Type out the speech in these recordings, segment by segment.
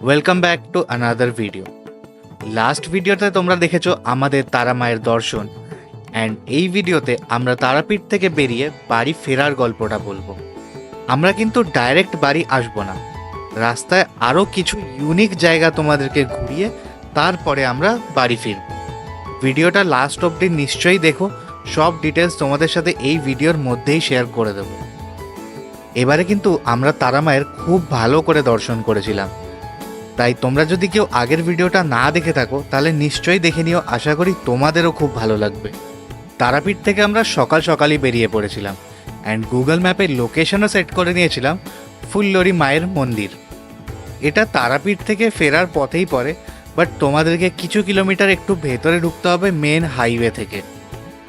Welcome back to another video. Last ভিডিওতে তোমরা দেখেছো আমাদের তারা মায়ের দর্শন, অ্যান্ড এই ভিডিওতে আমরা তারাপীঠ থেকে বেরিয়ে বাড়ি ফেরার গল্পটা বলবো। আমরা কিন্তু ডাইরেক্ট বাড়ি আসবো না, রাস্তায় আরও কিছু ইউনিক জায়গা তোমাদেরকে ঘুরিয়ে তারপরে আমরা বাড়ি ফিরব। ভিডিওটা লাস্ট অবধি নিশ্চয়ই দেখো, সব ডিটেলস তোমাদের সাথে এই ভিডিওর মধ্যেই শেয়ার করে দেবো। এবারে কিন্তু আমরা তারা মায়ের খুব ভালো করে দর্শন করেছিলাম, তাই তোমরা যদি কেউ আগের ভিডিওটা না দেখে থাকো তাহলে নিশ্চয়ই দেখে নিও, আশা করি তোমাদেরও খুব ভালো লাগবে। তারাপীঠ থেকে আমরা সকাল সকালই বেরিয়ে পড়েছিলাম, অ্যান্ড গুগল ম্যাপে লোকেশনও সেট করে নিয়েছিলাম ফুল্লরি মায়ের মন্দির। এটা তারাপীঠ থেকে ফেরার পথেই পড়ে, বাট তোমাদেরকে কিছু কিলোমিটার একটু ভেতরে ঢুকতে হবে মেন হাইওয়ে থেকে।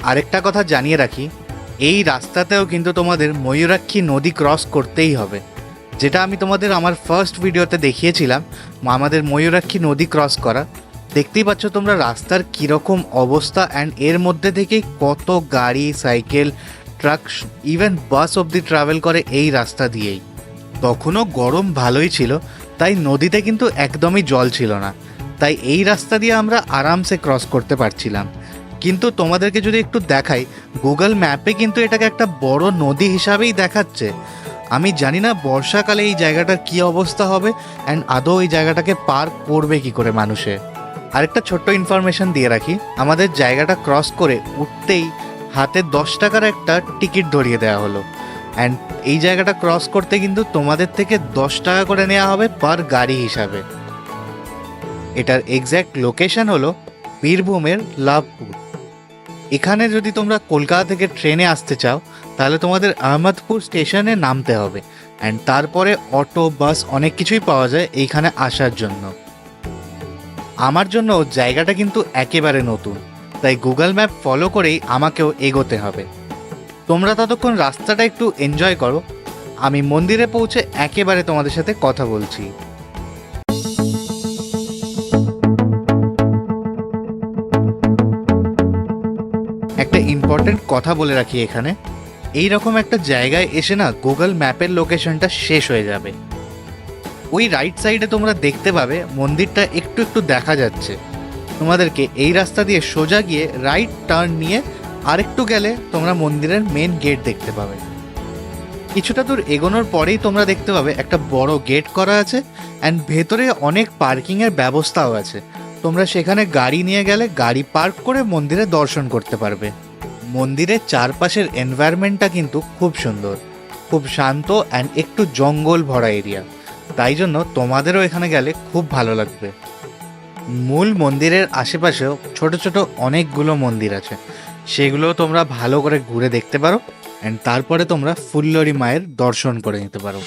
আরেকটা কথা জানিয়ে রাখি, এই রাস্তাতেও কিন্তু তোমাদের ময়ূরাক্ষী নদী ক্রস করতেই হবে, যেটা আমি তোমাদের আমার ফার্স্ট ভিডিওতে দেখিয়েছিলাম। আমাদের ময়ূরাক্ষী নদী ক্রস করা, দেখতেই পাচ্ছ তোমরা রাস্তার কীরকম অবস্থা, অ্যান্ড এর মধ্যে থেকেই কত গাড়ি, সাইকেল, ট্রাক, ইভেন বাস অবধি ট্রাভেল করে এই রাস্তা দিয়েই। তখনও গরম ভালোই ছিল, তাই নদীতে কিন্তু একদমই জল ছিল না, তাই এই রাস্তা দিয়ে আমরা আরামসে ক্রস করতে পারছিলাম। কিন্তু তোমাদেরকে যদি একটু দেখাই, গুগল ম্যাপে কিন্তু এটাকে একটা বড় নদী হিসাবেই দেখাচ্ছে। আমি জানি না বর্ষাকালে এই জায়গাটার কী অবস্থা হবে, অ্যান্ড আদৌ এই জায়গাটাকে পার করবে কি করে মানুষে। আরেকটা ছোট্ট ইনফরমেশন দিয়ে রাখি, আমাদের জায়গাটা ক্রস করে উঠতেই হাতে 10 টাকার একটা টিকিট ধরিয়ে দেওয়া হলো, অ্যান্ড এই জায়গাটা ক্রস করতে কিন্তু তোমাদের থেকে 10 টাকা করে নেওয়া হবে পার গাড়ি হিসাবে। এটার এক্স্যাক্ট লোকেশন হলো বীরভূমের লাভপুর। এখানে যদি তোমরা কলকাতা থেকে ট্রেনে আসতে চাও তাহলে তোমাদের আহমদপুর স্টেশনে নামতে হবে, অ্যান্ড তারপরে অটো, বাস অনেক কিছুই পাওয়া যায় এইখানে আসার জন্য। আমার জন্য জায়গাটা কিন্তু একেবারে নতুন, তাই গুগল ম্যাপ ফলো করেই আমাকেও এগোতে হবে। তোমরা ততক্ষণ রাস্তাটা একটু এনজয় করো, আমি মন্দিরে পৌঁছে একেবারে তোমাদের সাথে কথা বলছি। একটা ইম্পর্টেন্ট কথা বলে রাখি, এখানে এই রকম একটা জায়গায় এসে না গুগল ম্যাপের লোকেশনটা শেষ হয়ে যাবে। ওই রাইট সাইডে তোমরা দেখতে পাবে মন্দিরটা একটু একটু দেখা যাচ্ছে। তোমাদেরকে এই রাস্তা দিয়ে সোজা গিয়ে রাইট টার্ন নিয়ে আরেকটু গেলে তোমরা মন্দিরের মেন গেট দেখতে পাবে। কিছুটা দূর এগোনোর পরেই তোমরা দেখতে পাবে একটা বড় গেট করা আছে, অ্যান্ড ভেতরে অনেক পার্কিংয়ের ব্যবস্থাও আছে। তোমরা সেখানে গাড়ি নিয়ে গেলে গাড়ি পার্ক করে মন্দিরে দর্শন করতে পারবে। মন্দিরের চারপাশের এনভায়রনমেন্টটা কিন্তু খুব সুন্দর, খুব শান্ত, অ্যান্ড একটু জঙ্গল ভরা এরিয়া, তাই জন্য তোমাদেরও এখানে গেলে খুব ভালো লাগবে। মূল মন্দিরের আশেপাশেও ছোট ছোট অনেকগুলো মন্দির আছে, সেগুলোও তোমরা ভালো করে ঘুরে দেখতে পারো, অ্যান্ড তারপরে তোমরা ফুল্লরি মায়ের দর্শন করে নিতে পারো।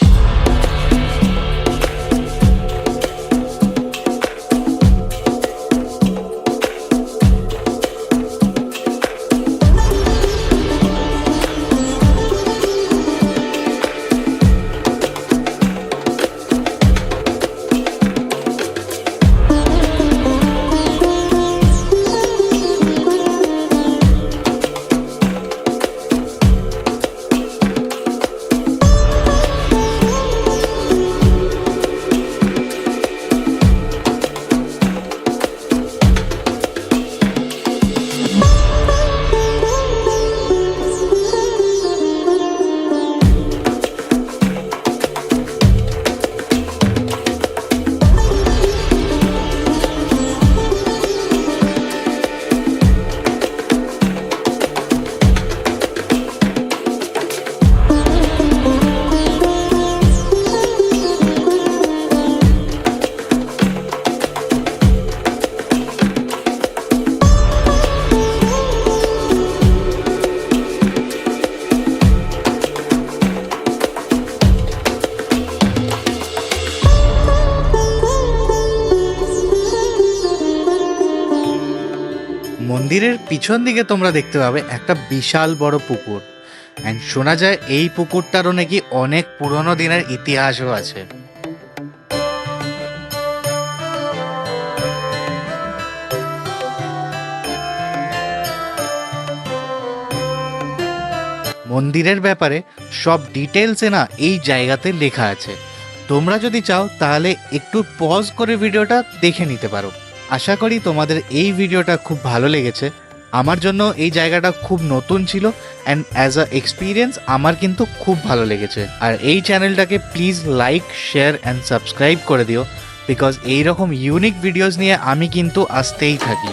মন্দিরের পিছন দিকে তোমরা দেখতে পাবে একটা বিশাল বড় পুকুর, অ্যান্ড শোনা যায় এই পুকুরটারও নাকি অনেক পুরনো দিনের ইতিহাসও আছে। মন্দিরের ব্যাপারে সব ডিটেলসে না এই জায়গাতে লেখা আছে। তোমরা যদি চাও তাহলে একটু পজ করে ভিডিওটা দেখে নিতে পারো। আশা করি তোমাদের এই ভিডিওটা খুব ভালো লেগেছে। আমার জন্য এই জায়গাটা খুব নতুন ছিল অ্যান্ড অ্যাজ আ এক্সপিরিয়েন্স আমার কিন্তু খুব ভালো লেগেছে। আর এই চ্যানেলটাকে please like, share and subscribe করে দিও, বিকজ এইরকম ইউনিক ভিডিওস নিয়ে আমি কিন্তু আসতেই থাকি।